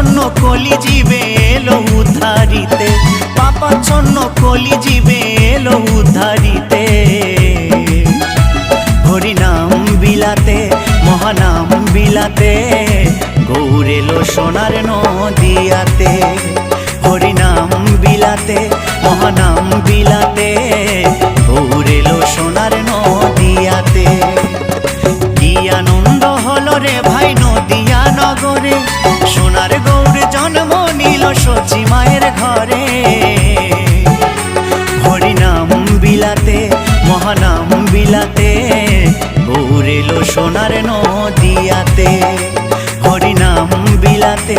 পাপাচ্ছন্ন কলি জীবে এলো উদ্ধারিতে, পাপাচ্ছন্ন কলি জীবে এলো উদ্ধারিতে। হরিনাম বিলাতে মহানাম বিলাতে, গৌর এলো সোনার নদিয়াতে। হরিনাম বিলাতে মহানাম বিলাতে, গৌর এলো সোনার নদিয়াতে। কি আনন্দ হলো রে ভাই নদিয়া নগরে, সোনার গৌর জন্ম নিল সচি মায়ের ঘরে। হরিনাম বিলাতে মহানাম বিলাতে, গৌর এলো সোনার নদিয়াতে। হরিনাম বিলাতে